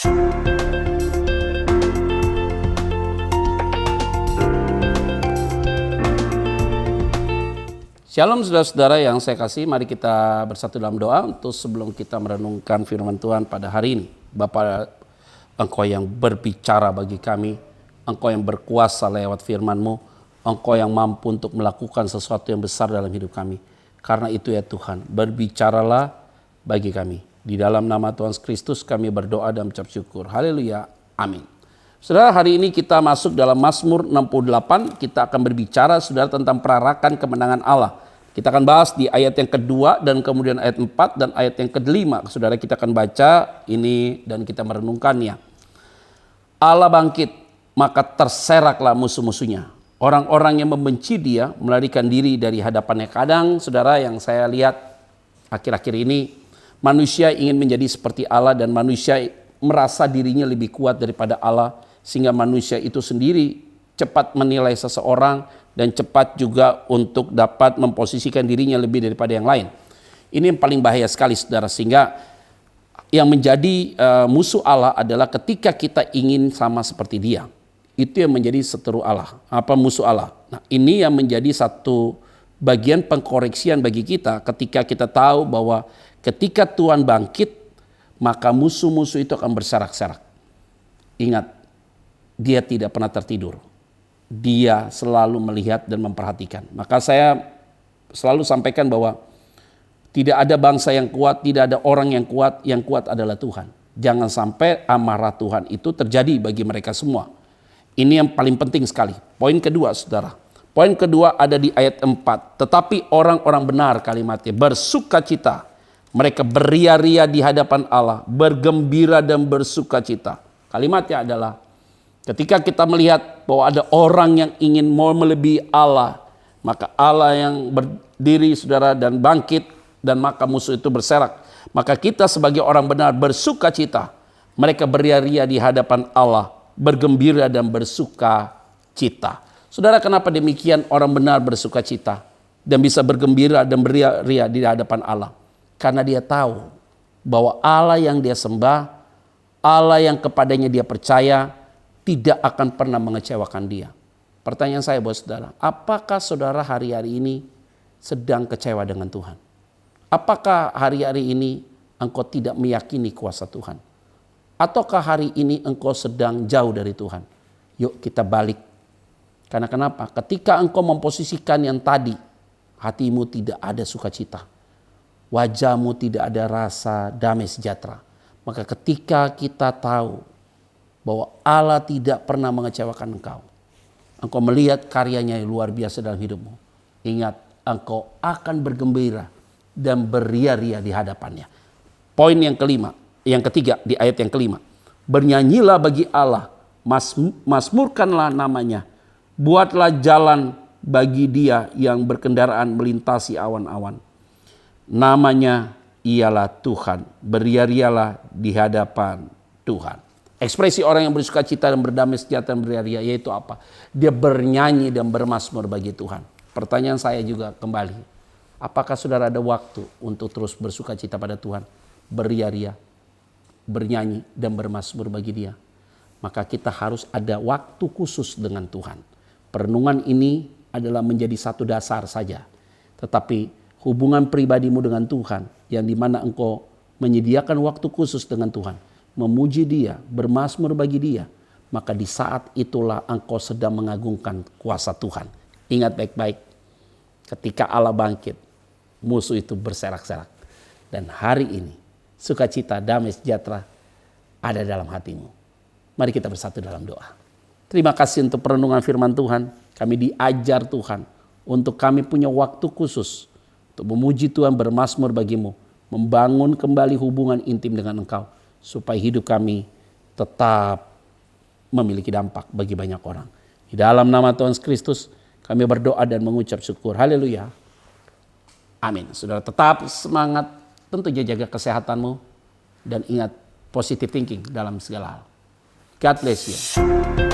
Shalom saudara-saudara yang saya kasih, mari kita bersatu dalam doa untuk sebelum kita merenungkan firman Tuhan pada hari ini. Bapa, Engkau yang berbicara bagi kami, Engkau yang berkuasa lewat firman-Mu, Engkau yang mampu untuk melakukan sesuatu yang besar dalam hidup kami. Karena itu ya Tuhan, berbicaralah bagi kami. Di dalam nama Tuhan Kristus kami berdoa dan mengucap syukur. Haleluya, amin. Saudara, hari ini kita masuk dalam Mazmur 68, kita akan berbicara saudara tentang perarakan kemenangan Allah. Kita akan bahas di ayat yang kedua dan kemudian ayat 4 dan ayat yang kelima. Saudara, kita akan baca ini dan kita merenungkannya. Allah bangkit, maka terseraklah musuh-musuhnya. Orang-orang yang membenci dia melarikan diri dari hadapannya. Kadang saudara yang saya lihat akhir-akhir ini, manusia ingin menjadi seperti Allah dan manusia merasa dirinya lebih kuat daripada Allah. Sehingga manusia itu sendiri cepat menilai seseorang dan cepat juga untuk dapat memposisikan dirinya lebih daripada yang lain. Ini yang paling bahaya sekali saudara, sehingga yang menjadi musuh Allah adalah ketika kita ingin sama seperti dia. Itu yang menjadi seteru Allah, musuh Allah. Nah, ini yang menjadi satu bagian pengkoreksian bagi kita ketika kita tahu bahwa ketika Tuhan bangkit, maka musuh-musuh itu akan berserak-serak. Ingat, dia tidak pernah tertidur. Dia selalu melihat dan memperhatikan. Maka saya selalu sampaikan bahwa tidak ada bangsa yang kuat, tidak ada orang yang kuat adalah Tuhan. Jangan sampai amarah Tuhan itu terjadi bagi mereka semua. Ini yang paling penting sekali. Poin kedua saudara. Poin kedua ada di ayat 4. Tetapi orang-orang benar, kalimatnya, bersukacita. Mereka beria-ria di hadapan Allah, bergembira dan bersukacita. Kalimatnya adalah ketika kita melihat bahwa ada orang yang ingin mau melebihi Allah, maka Allah yang berdiri saudara dan bangkit dan maka musuh itu berserak. Maka kita sebagai orang benar bersukacita. Mereka beria-ria di hadapan Allah, bergembira dan bersukacita. Saudara, kenapa demikian orang benar bersukacita dan bisa bergembira dan beria-ria di hadapan Allah? Karena dia tahu bahwa Allah yang dia sembah, Allah yang kepadanya dia percaya, tidak akan pernah mengecewakan dia. Pertanyaan saya buat saudara, apakah saudara hari-hari ini sedang kecewa dengan Tuhan? Apakah hari-hari ini engkau tidak meyakini kuasa Tuhan? Ataukah hari ini engkau sedang jauh dari Tuhan? Yuk kita balik. Karena kenapa? Ketika engkau memposisikan yang tadi, hatimu tidak ada sukacita. Wajahmu tidak ada rasa damai sejahtera. Maka ketika kita tahu bahwa Allah tidak pernah mengecewakan engkau, engkau melihat karyanya yang luar biasa dalam hidupmu, ingat, engkau akan bergembira dan beria-ria di hadapannya. Poin yang ketiga di ayat yang kelima. Bernyanyilah bagi Allah, mazmurkanlah namanya, buatlah jalan bagi dia yang berkendaraan melintasi awan-awan. Namanya ialah Tuhan, beria-rialah di hadapan Tuhan. Ekspresi orang yang bersukacita dan berdamai sejahtera dan beria-ria yaitu apa? Dia bernyanyi dan bermazmur bagi Tuhan. Pertanyaan saya juga kembali, apakah saudara ada waktu untuk terus bersukacita pada Tuhan, beria-ria, bernyanyi dan bermazmur bagi Dia? Maka kita harus ada waktu khusus dengan Tuhan. Perenungan ini adalah menjadi satu dasar saja, tetapi hubungan pribadimu dengan Tuhan yang dimana engkau menyediakan waktu khusus dengan Tuhan, memuji Dia, bermazmur bagi Dia, maka di saat itulah engkau sedang mengagungkan kuasa Tuhan. Ingat baik-baik, ketika Allah bangkit, musuh itu berserak-serak. Dan hari ini, sukacita, damai sejahtera ada dalam hatimu. Mari kita bersatu dalam doa. Terima kasih untuk perenungan firman Tuhan. Kami diajar Tuhan untuk kami punya waktu khusus untuk memuji Tuhan, bermazmur bagimu, membangun kembali hubungan intim dengan Engkau, supaya hidup kami tetap memiliki dampak bagi banyak orang. Di dalam nama Tuhan Kristus kami berdoa dan mengucap syukur. Haleluya. Amin. Saudara tetap semangat, tentu jaga kesehatanmu dan ingat positive thinking dalam segala hal. God bless you.